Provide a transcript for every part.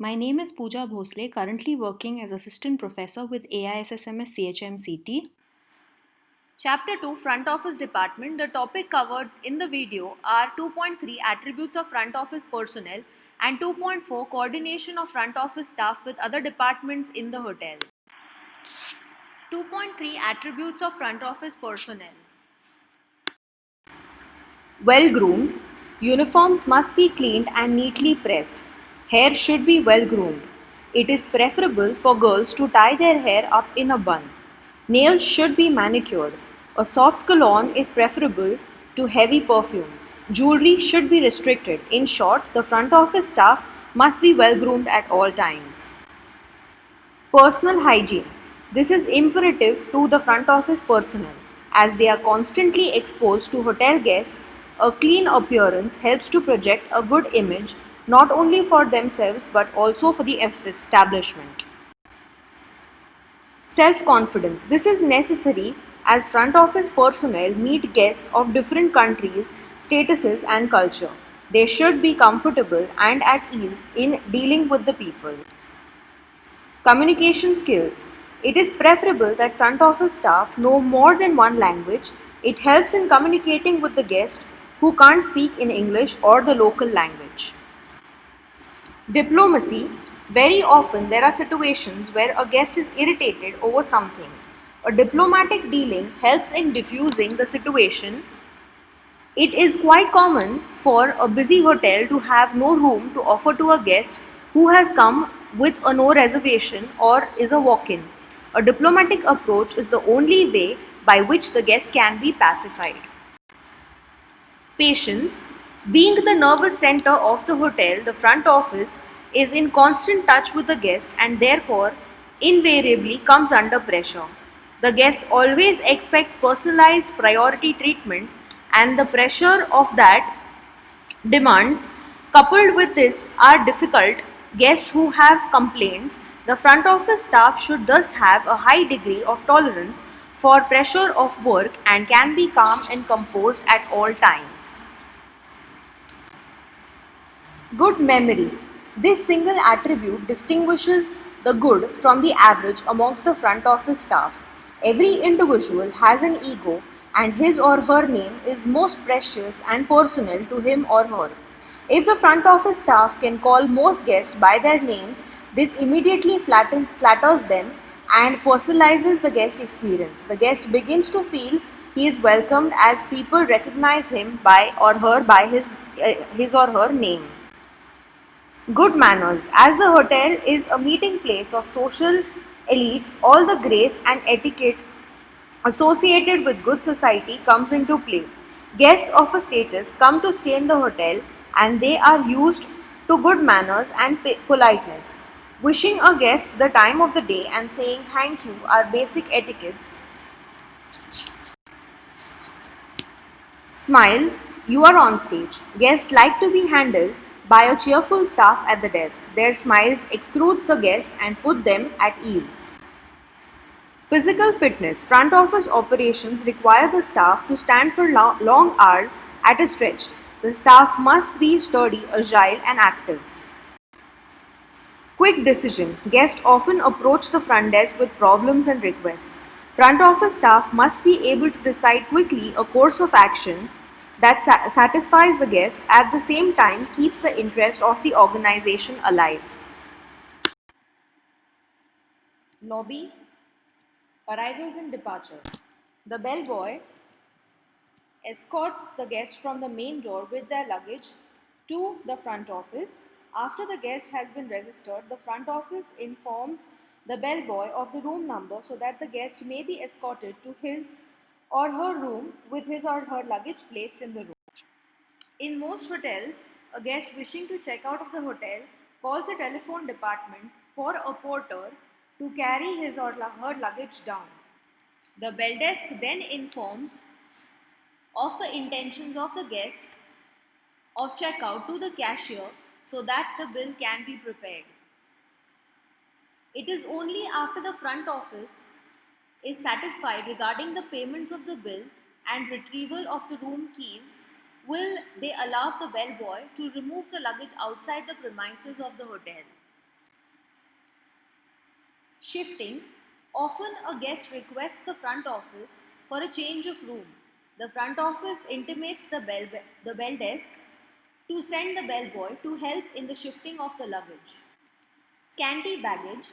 My name is Pooja Bhosle, currently working as Assistant Professor with AISSMS CHMCT. Chapter 2 Front Office Department. The topic covered in the video are 2.3 Attributes of Front Office Personnel and 2.4 Coordination of Front Office Staff with other departments in the hotel. 2.3 Attributes of Front Office Personnel. Well groomed. Uniforms must be cleaned and neatly pressed. Hair should be well groomed. It is preferable for girls to tie their hair up in a bun. Nails should be manicured. A soft cologne is preferable to heavy perfumes. Jewelry should be restricted. In short, the front office staff must be well groomed at all times. Personal hygiene. This is imperative to the front office personnel. As they are constantly exposed to hotel guests, a clean appearance helps to project a good image not only for themselves but also for the establishment. Self confidence. This is necessary as front office personnel meet guests of different countries, statuses, and culture. They should be comfortable and at ease in dealing with the people. Communication skills. It is preferable that front office staff know more than one language. It helps in communicating with the guest who can't speak in English or the local language. Diplomacy. Very often there are situations where a guest is irritated over something. A diplomatic dealing helps in diffusing the situation. It is quite common for a busy hotel to have no room to offer to a guest who has come with a no reservation or is a walk-in. A diplomatic approach is the only way by which the guest can be pacified. Patience. Being the nervous center of the hotel, the front office is in constant touch with the guest and therefore invariably comes under pressure. The guest always expects personalized priority treatment, and the pressure of that demands coupled with this are difficult. Guests who have complaints, the front office staff should thus have a high degree of tolerance for pressure of work and can be calm and composed at all times. Good memory. This single attribute distinguishes the good from the average amongst the front office staff. Every individual has an ego, and his or her name is most precious and personal to him or her. If the front office staff can call most guests by their names, this immediately flatters them and personalizes the guest experience. The guest begins to feel he is welcomed as people recognize him by or her by his or her name. Good manners. As the hotel is a meeting place of social elites, all the grace and etiquette associated with good society comes into play. Guests of a status come to stay in the hotel and they are used to good manners and politeness. Wishing a guest the time of the day and saying thank you are basic etiquettes. Smile, you are on stage. Guests like to be handled by a cheerful staff at the desk. Their smiles excludes the guests and put them at ease. Physical fitness. Front office operations require the staff to stand for long hours at a stretch. The staff must be sturdy, agile, and active. Quick decision. Guests often approach the front desk with problems and requests. Front office staff must be able to decide quickly a course of action that satisfies the guest at the same time keeps the interest of the organization alive. Lobby, arrivals and departure. The bellboy escorts the guest from the main door with their luggage to the front office. After the guest has been registered, the front office informs the bellboy of the room number so that the guest may be escorted to his or her room with his or her luggage placed in the room. In most hotels, a guest wishing to check out of the hotel calls a telephone department for a porter to carry his or her luggage down. The bell desk then informs of the intentions of the guest of checkout to the cashier so that the bill can be prepared. It is only after the front office is satisfied regarding the payments of the bill and retrieval of the room keys will they allow the bellboy to remove the luggage outside the premises of the hotel. Shifting. Often a guest requests the front office for a change of room. The front office intimates the bell desk to send the bellboy to help in the shifting of the luggage. Scanty baggage.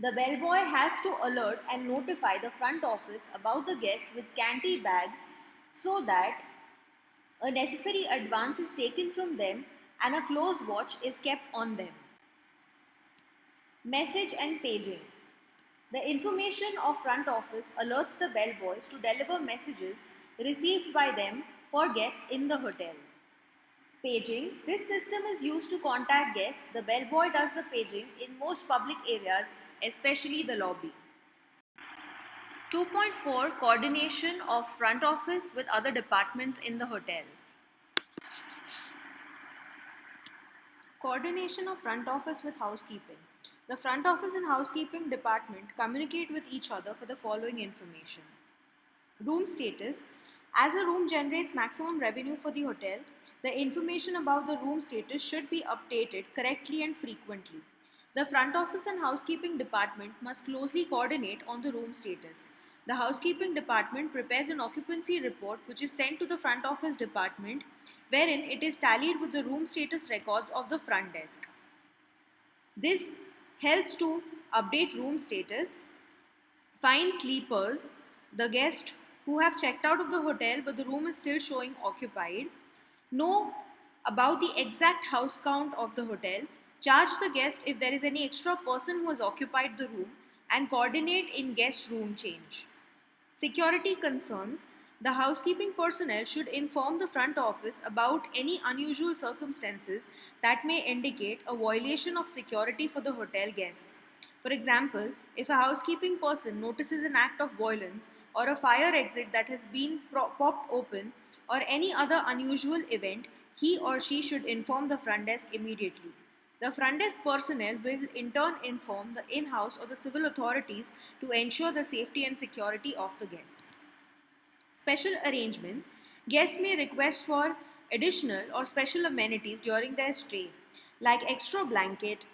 The bellboy has to alert and notify the front office about the guest with scanty bags so that a necessary advance is taken from them and a close watch is kept on them. Message and paging. The information of front office alerts the bellboys to deliver messages received by them for guests in the hotel. Paging. This system is used to contact guests. The bellboy does the paging in most public areas, especially the lobby. 2.4 Coordination of front office with other departments in the hotel. Coordination of front office with housekeeping. The front office and housekeeping department communicate with each other for the following information. Room status. As a room generates maximum revenue for the hotel, the information about the room status should be updated correctly and frequently. The front office and housekeeping department must closely coordinate on the room status. The housekeeping department prepares an occupancy report which is sent to the front office department, wherein it is tallied with the room status records of the front desk. This helps to update room status, find sleepers, the guests who have checked out of the hotel but the room is still showing occupied, know about the exact house count of the hotel, charge the guest if there is any extra person who has occupied the room, and coordinate in guest room change. Security concerns. The housekeeping personnel should inform the front office about any unusual circumstances that may indicate a violation of security for the hotel guests. For example, if a housekeeping person notices an act of violence or a fire exit that has been popped open or any other unusual event, he or she should inform the front desk immediately. The front desk personnel will in turn inform the in-house or the civil authorities to ensure the safety and security of the guests. Special arrangements. Guests may request for additional or special amenities during their stay, like extra blanket,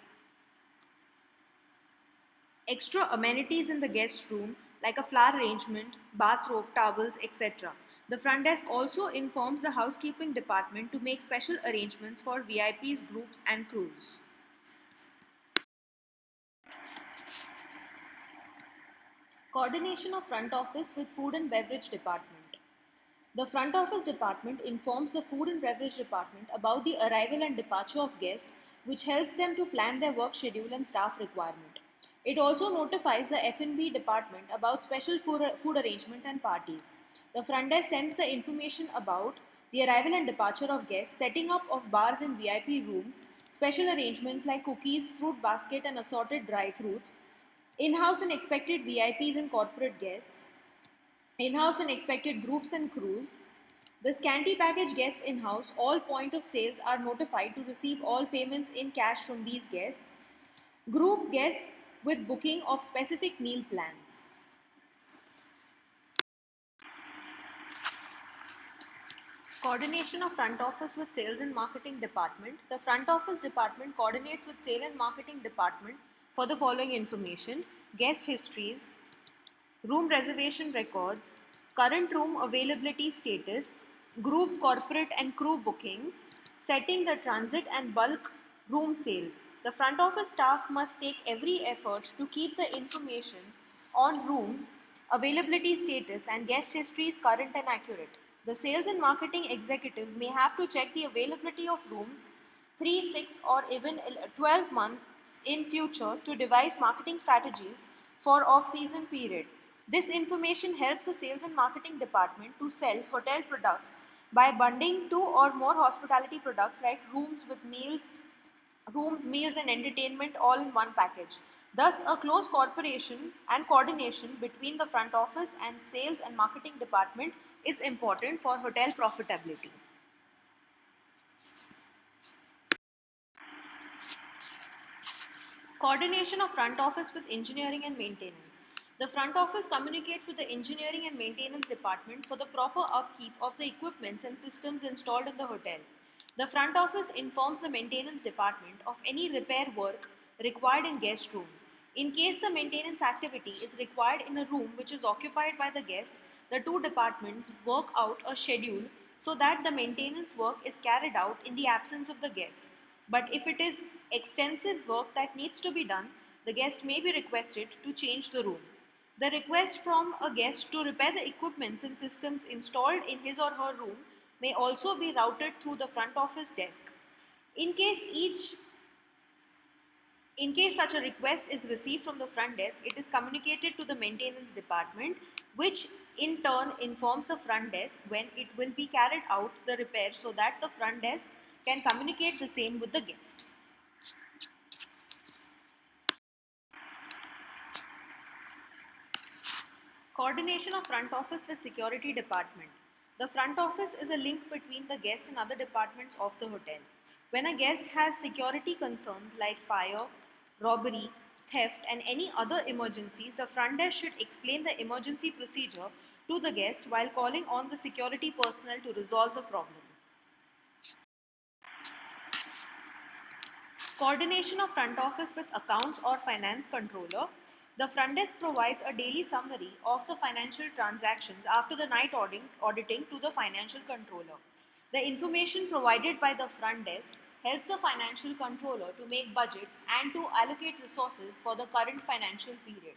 extra amenities in the guest room, like a flower arrangement, bathrobe, towels, etc. The front desk also informs the housekeeping department to make special arrangements for VIPs, groups, and crews. Coordination of front office with food and beverage department. The front office department informs the food and beverage department about the arrival and departure of guests, which helps them to plan their work schedule and staff requirement. It also notifies the F&B department about special food arrangement and parties. The front desk sends the information about the arrival and departure of guests, setting up of bars and VIP rooms, special arrangements like cookies, fruit basket and assorted dry fruits, in-house and expected VIPs and corporate guests, in-house and expected groups and crews, the scanty baggage guest in-house, all point of sales are notified to receive all payments in cash from these guests, group guests with booking of specific meal plans. Coordination of front office with sales and marketing department. The front office department coordinates with sales and marketing department for the following information: guest histories, room reservation records, current room availability status, group, corporate and crew bookings, setting the transit and bulk room sales. The front office staff must take every effort to keep the information on rooms availability status and guest histories current and accurate. The sales and marketing executive may have to check the availability of rooms 3, 6 or even 12 months in future to devise marketing strategies for off-season period. This information helps the sales and marketing department to sell hotel products by bundling two or more hospitality products like rooms, meals and entertainment all in one package. Thus, a close cooperation and coordination between the front office and sales and marketing department is important for hotel profitability. Coordination of front office with engineering and maintenance. The front office communicates with the engineering and maintenance department for the proper upkeep of the equipments and systems installed in the hotel. The front office informs the maintenance department of any repair work required in guest rooms. In case the maintenance activity is required in a room which is occupied by the guest, the two departments work out a schedule so that the maintenance work is carried out in the absence of the guest. But if it is extensive work that needs to be done, the guest may be requested to change the room. The request from a guest to repair the equipments and systems installed in his or her room may also be routed through the front office desk. In case each in case such a request is received from the front desk, it is communicated to the maintenance department, which in turn informs the front desk when it will be carried out the repair so that the front desk can communicate the same with the guest. Coordination of front office with security department. The front office is a link between the guest and other departments of the hotel. When a guest has security concerns like fire, robbery, theft, and any other emergencies, the front desk should explain the emergency procedure to the guest while calling on the security personnel to resolve the problem. Coordination of front office with accounts or finance controller. The front desk provides a daily summary of the financial transactions after the night auditing to the financial controller. The information provided by the front desk helps the financial controller to make budgets and to allocate resources for the current financial period.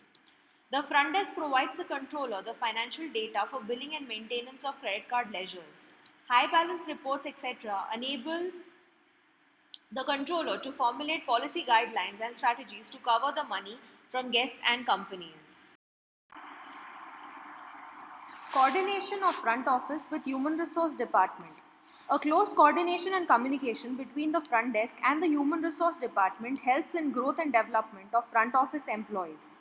The front desk provides the controller the financial data for billing and maintenance of credit card ledgers. High balance reports, etc., enable the controller to formulate policy guidelines and strategies to cover the money from guests and companies. Coordination of front office with human resource department. A close coordination and communication between the front desk and the human resource department helps in growth and development of front office employees.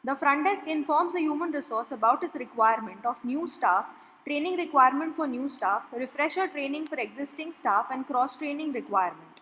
The front desk informs the human resource about its requirement of new staff, training requirement for new staff, refresher training for existing staff, and cross training requirement.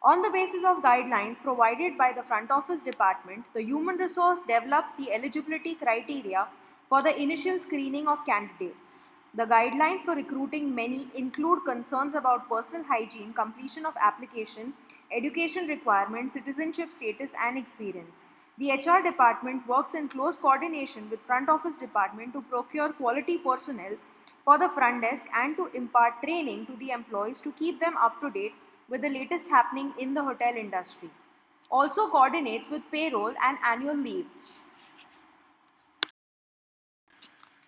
On the basis of guidelines provided by the front office department, the human resource develops the eligibility criteria for the initial screening of candidates. The guidelines for recruiting many include concerns about personal hygiene, completion of application, education requirements, citizenship status, and experience. The HR department works in close coordination with front office department to procure quality personnel for the front desk and to impart training to the employees to keep them up to date with the latest happening in the hotel industry. Also coordinates with payroll and annual leaves.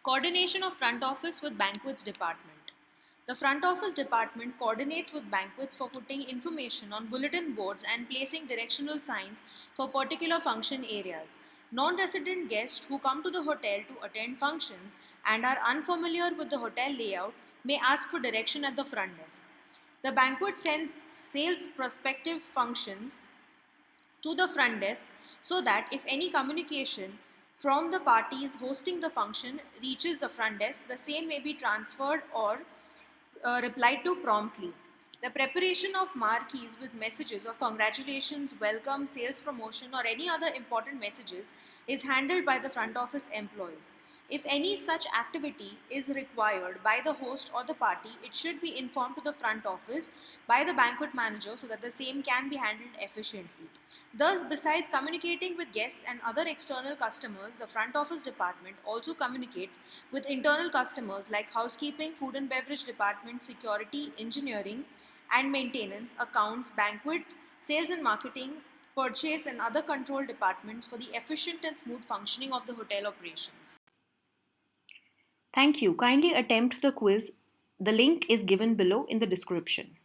Coordination of front office with banquets department. The front office department coordinates with banquets for putting information on bulletin boards and placing directional signs for particular function areas. Non-resident guests who come to the hotel to attend functions and are unfamiliar with the hotel layout may ask for direction at the front desk. The banquet sends sales prospective functions to the front desk so that if any communication from the parties hosting the function reaches the front desk, the same may be transferred or replied to promptly. The preparation of marquees with messages of congratulations, welcome, sales promotion, or any other important messages is handled by the front office employees. If any such activity is required by the host or the party, it should be informed to the front office by the banquet manager so that the same can be handled efficiently. Thus, besides communicating with guests and other external customers, the front office department also communicates with internal customers like housekeeping, food and beverage department, security, engineering and maintenance, accounts, banquets, sales and marketing, purchase and other control departments for the efficient and smooth functioning of the hotel operations. Thank you. Kindly attempt the quiz. The link is given below in the description.